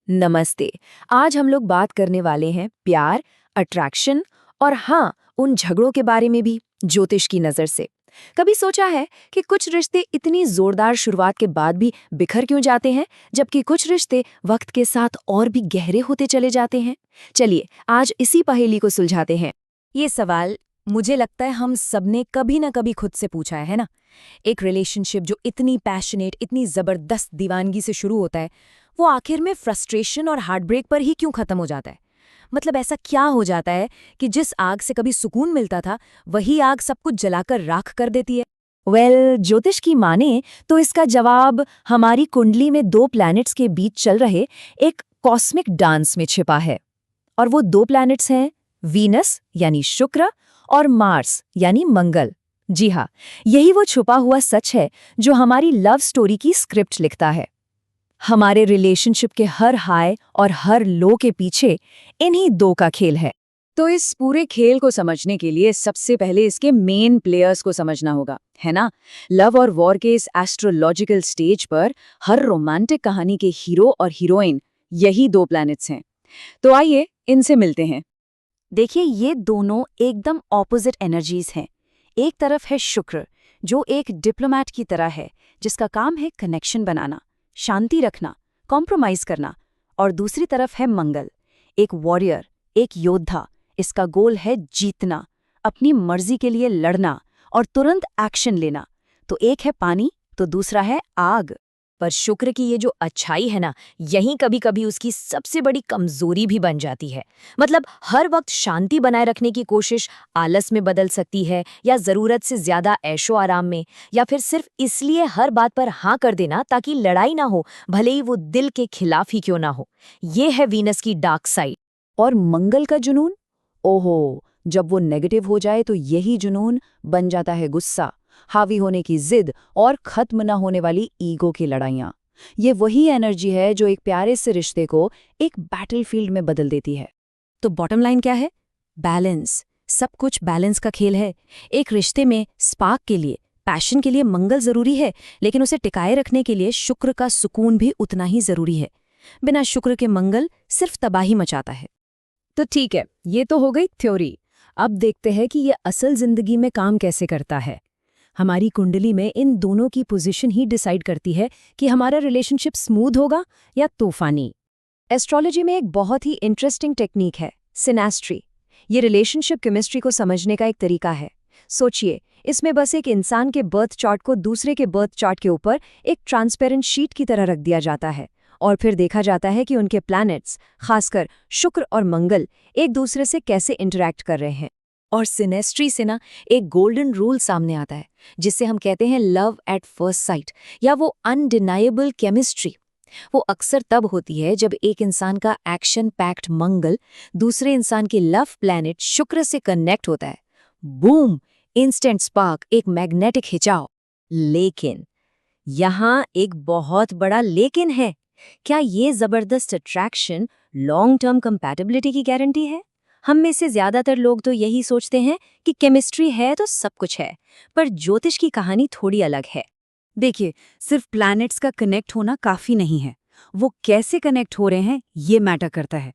नमस्ते। आज हम लोग बात करने वाले हैं प्यार, अट्रैक्शन और हाँ, उन झगड़ों के बारे में भी ज्योतिष की नज़र से। कभी सोचा है कि कुछ रिश्ते इतनी जोरदार शुरुआत के बाद भी बिखर क्यों जाते हैं, जबकि कुछ रिश्ते वक्त के साथ और भी गहरे होते चले जाते हैं? चलिए, आज इसी पहेली को सुलझाते हैं। ये सवाल मुझे लगता है हम सबने कभी ना कभी खुद से पूछा है ना? एक रिलेशनशिप जो इतनी पैशनेट, इतनी ज़बरदस्त दीवानगी से शुरू होता है, वो आखिर में फ्रस्ट्रेशन और हार्टब्रेक पर ही क्यों ख़त्म हो जाता है? मतलब ऐसा क्या हो जाता है कि जिस आग से कभी सुकून मिलता था, वही आग सब कुछ जलाकर राख कर देती है? ज्योतिष की माने तो इसका जवाब हमारी कुंडली में दो प्लैनेट्स के बीच चल रहे एक कॉस्मिक डांस में छिपा है। और वो दो प्लैनेट्स हैं वीनस यानी शुक्र और मार्स यानी मंगल। जी हाँ, यही वो छुपा हुआ सच है जो हमारी लव स्टोरी की स्क्रिप्ट लिखता है। हमारे रिलेशनशिप के हर हाई और हर लो के पीछे इन्हीं दो का खेल है। तो इस पूरे खेल को समझने के लिए सबसे पहले इसके मेन प्लेयर्स को समझना होगा, है ना? लव और वॉर के इस एस्ट्रोलॉजिकल स्टेज पर हर रोमांटिक कहानी के हीरो और हीरोइन यही दो प्लैनेट्स हैं। तो आइए इनसे मिलते हैं। देखिए, ये दोनों एकदम ऑपोजिट एनर्जीज हैं। एक तरफ है शुक्र, जो एक डिप्लोमैट की तरह है, जिसका काम है कनेक्शन बनाना, शांति रखना, कॉम्प्रोमाइज करना। और दूसरी तरफ है मंगल, एक वॉरियर, एक योद्धा। इसका गोल है जीतना, अपनी मर्जी के लिए लड़ना और तुरंत एक्शन लेना। तो एक है पानी तो दूसरा है आग। पर शुक्र की ये जो अच्छाई है ना, यही कभी-कभी उसकी सबसे बड़ी कमजोरी भी बन जाती है। मतलब हर वक्त शांति बनाए रखने की कोशिश आलस में बदल सकती है, या जरूरत से ज्यादा ऐशो आराम में, या फिर सिर्फ इसलिए हर बात पर हाँ कर देना ताकि लड़ाई ना हो, भले ही वो दिल के खिलाफ ही क्यों ना हो। ये है वीनस की डार्क साइड। और मंगल का जुनून, ओहो, जब वो नेगेटिव हो जाए तो यही जुनून बन जाता है गुस्सा, हावी होने की जिद और खत्म न होने वाली ईगो की लड़ाइयाँ। ये वही एनर्जी है जो एक प्यारे से रिश्ते को एक बैटलफील्ड में बदल देती है। तो बॉटम लाइन क्या है? बैलेंस। सब कुछ बैलेंस का खेल है। एक रिश्ते में स्पार्क के लिए, पैशन के लिए मंगल जरूरी है, लेकिन उसे टिकाए रखने के लिए शुक्र का सुकून भी उतना ही जरूरी है। बिना शुक्र के मंगल सिर्फ तबाही मचाता है। तो ठीक है, ये तो हो गई थ्योरी। अब देखते हैं कि ये असल जिंदगी में काम कैसे करता है। हमारी कुंडली में इन दोनों की पोजीशन ही डिसाइड करती है कि हमारा रिलेशनशिप स्मूथ होगा या तूफानी। एस्ट्रोलॉजी में एक बहुत ही इंटरेस्टिंग टेक्निक है, सिनेस्ट्री। ये रिलेशनशिप केमिस्ट्री को समझने का एक तरीका है। सोचिए, इसमें बस एक इंसान के बर्थ चार्ट को दूसरे के बर्थ चार्ट के ऊपर एक ट्रांसपेरेंट शीट की तरह रख दिया जाता है, और फिर देखा जाता है कि उनके प्लैनेट्स, खासकर शुक्र और मंगल, एक दूसरे से कैसे इंटरैक्ट कर रहे हैं। और सिनेस्ट्री से ना एक गोल्डन रूल सामने आता है, जिसे हम कहते हैं लव एट फर्स्ट साइट, या वो अनडिनाइबल केमिस्ट्री। वो अक्सर तब होती है जब एक इंसान का एक्शन पैक्ड मंगल दूसरे इंसान के लव प्लैनेट शुक्र से कनेक्ट होता है। बूम, इंस्टेंट स्पार्क, एक मैग्नेटिक खिंचाव। लेकिन यहाँ एक बहुत बड़ा लेकिन है। क्या ये जबरदस्त अट्रैक्शन लॉन्ग टर्म कंपैटिबिलिटी की गारंटी है? हम में से ज्यादातर लोग तो यही सोचते हैं कि केमिस्ट्री है तो सब कुछ है, पर ज्योतिष की कहानी थोड़ी अलग है। देखिए, सिर्फ प्लैनेट्स का कनेक्ट होना काफी नहीं है, वो कैसे कनेक्ट हो रहे हैं ये मैटर करता है।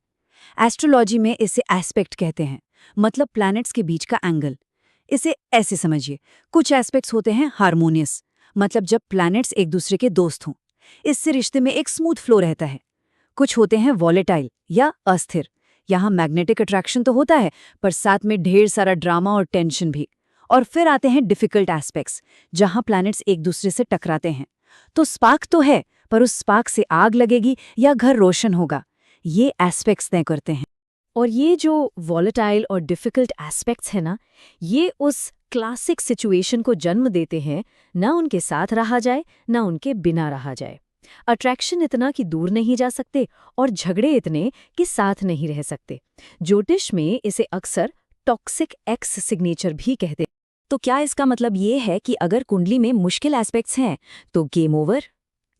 एस्ट्रोलॉजी में इसे एस्पेक्ट कहते हैं, मतलब प्लैनेट्स के बीच का एंगल। इसे ऐसे समझिए, कुछ एस्पेक्ट्स होते हैं हार्मोनियस, मतलब जब प्लैनेट्स एक दूसरे के दोस्त हों, इससे रिश्ते में एक स्मूथ फ्लो रहता है। कुछ होते हैं वॉलेटाइल या अस्थिर, यहाँ मैग्नेटिक अट्रैक्शन तो होता है, पर साथ में ढेर सारा ड्रामा और टेंशन भी। और फिर आते हैं डिफिकल्ट एस्पेक्ट्स, जहाँ प्लैनेट्स एक दूसरे से टकराते हैं। तो स्पार्क तो है, पर उस स्पार्क से आग लगेगी या घर रोशन होगा, ये एस्पेक्ट्स तय करते हैं। और ये जो वॉलेटाइल और डिफिकल्ट एस्पेक्ट्स है ना, ये उस क्लासिक सिचुएशन को जन्म देते हैं, ना उनके साथ रहा जाए ना उनके बिना रहा जाए। अट्रैक्शन इतना कि दूर नहीं जा सकते, और झगड़े इतने कि साथ नहीं रह सकते। ज्योतिष में इसे अक्सर टॉक्सिक एक्स सिग्नेचर भी कहते हैं। तो क्या इसका मतलब ये है कि अगर कुंडली में मुश्किल एस्पेक्ट्स हैं तो गेम ओवर?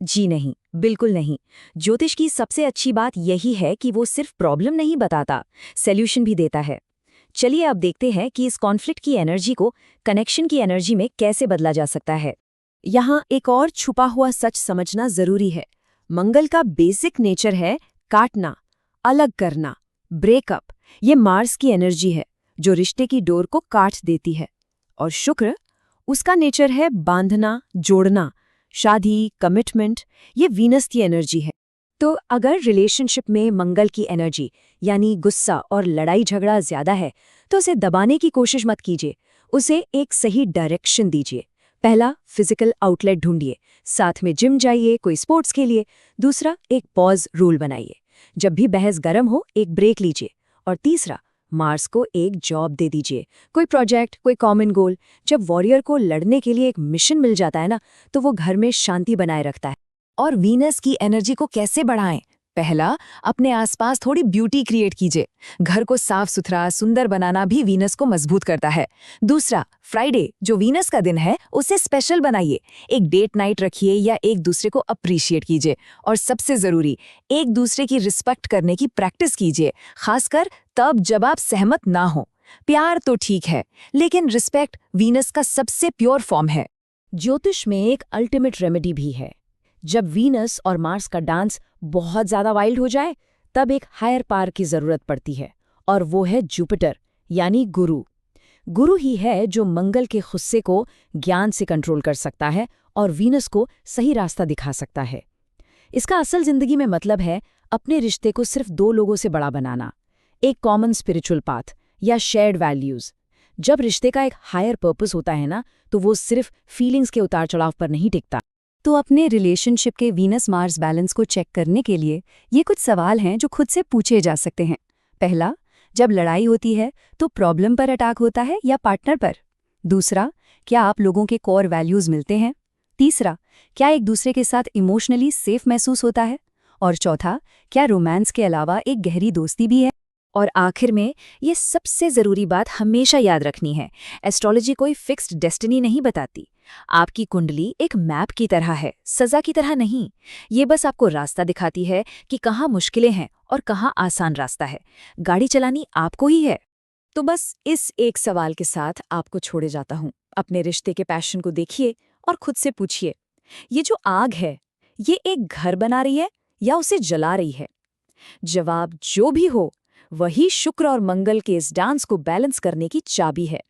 जी नहीं, बिल्कुल नहीं। ज्योतिष की सबसे अच्छी बात यही है कि वो सिर्फ प्रॉब्लम नहीं बताता, सॉल्यूशन भी देता है। चलिए अब देखते हैं कि इस कॉन्फ्लिक्ट की एनर्जी को कनेक्शन की एनर्जी में कैसे बदला जा सकता है। यहाँ एक और छुपा हुआ सच समझना जरूरी है। मंगल का बेसिक नेचर है काटना, अलग करना, ब्रेकअप, ये मार्स की एनर्जी है जो रिश्ते की डोर को काट देती है। और शुक्र, उसका नेचर है बांधना, जोड़ना, शादी, कमिटमेंट, ये वीनस की एनर्जी है। तो अगर रिलेशनशिप में मंगल की एनर्जी यानी गुस्सा और लड़ाई झगड़ा ज्यादा है तो उसे दबाने की कोशिश मत कीजिए, उसे एक सही डायरेक्शन दीजिए। पहला, फिजिकल आउटलेट ढूंढिए, साथ में जिम जाइए, कोई स्पोर्ट्स खेलिए। दूसरा, एक पॉज रूल बनाइए, जब भी बहस गर्म हो एक ब्रेक लीजिए। और तीसरा, मार्स को एक जॉब दे दीजिए, कोई प्रोजेक्ट, कोई कॉमन गोल। जब वॉरियर को लड़ने के लिए एक मिशन मिल जाता है ना, तो वो घर में शांति बनाए रखता है। और वीनस की एनर्जी को कैसे बढ़ाएं? पहला, अपने आसपास थोड़ी ब्यूटी क्रिएट कीजिए। घर को साफ सुथरा, सुंदर बनाना भी वीनस को मजबूत करता है। दूसरा, फ्राइडे जो वीनस का दिन है उसे स्पेशल बनाइए, एक डेट नाइट रखिए या एक दूसरे को अप्रिशिएट कीजिए। और सबसे जरूरी, एक दूसरे की रिस्पेक्ट करने की प्रैक्टिस कीजिए, खासकर तब जब आप सहमत ना हो। प्यार तो ठीक है, लेकिन रिस्पेक्ट वीनस का सबसे प्योर फॉर्म है। ज्योतिष में एक अल्टीमेट रेमेडी भी है। जब वीनस और मार्स का डांस बहुत ज्यादा वाइल्ड हो जाए, तब एक हायर पावर की जरूरत पड़ती है, और वो है जुपिटर यानी गुरु। गुरु ही है जो मंगल के गुस्से को ज्ञान से कंट्रोल कर सकता है और वीनस को सही रास्ता दिखा सकता है। इसका असल जिंदगी में मतलब है अपने रिश्ते को सिर्फ दो लोगों से बड़ा बनाना, एक कॉमन स्पिरिचुअल पाथ या शेयर्ड वैल्यूज। जब रिश्ते का एक हायर पर्पस होता है ना, तो वो सिर्फ फीलिंग्स के उतार चढ़ाव पर नहीं टिकता। तो अपने रिलेशनशिप के वीनस मार्स बैलेंस को चेक करने के लिए ये कुछ सवाल हैं जो खुद से पूछे जा सकते हैं। पहला, जब लड़ाई होती है तो प्रॉब्लम पर अटैक होता है या पार्टनर पर? दूसरा, क्या आप लोगों के कोर वैल्यूज मिलते हैं? तीसरा, क्या एक दूसरे के साथ इमोशनली सेफ महसूस होता है? और चौथा, क्या रोमांस के अलावा एक गहरी दोस्ती भी है? और आखिर में ये सबसे ज़रूरी बात हमेशा याद रखनी है, एस्ट्रोलॉजी कोई फिक्स्ड डेस्टिनी नहीं बताती। आपकी कुंडली एक मैप की तरह है, सज़ा की तरह नहीं। ये बस आपको रास्ता दिखाती है कि कहाँ मुश्किलें हैं और कहाँ आसान रास्ता है। गाड़ी चलानी आपको ही है। तो बस इस एक सवाल के साथ आपको छोड़े जाता हूँ। अपने रिश्ते के पैशन को देखिए और खुद से पूछिए, ये जो आग है, ये एक घर बना रही है या उसे जला रही है? जवाब जो भी हो, वही शुक्र और मंगल के इस डांस को बैलेंस करने की चाबी है।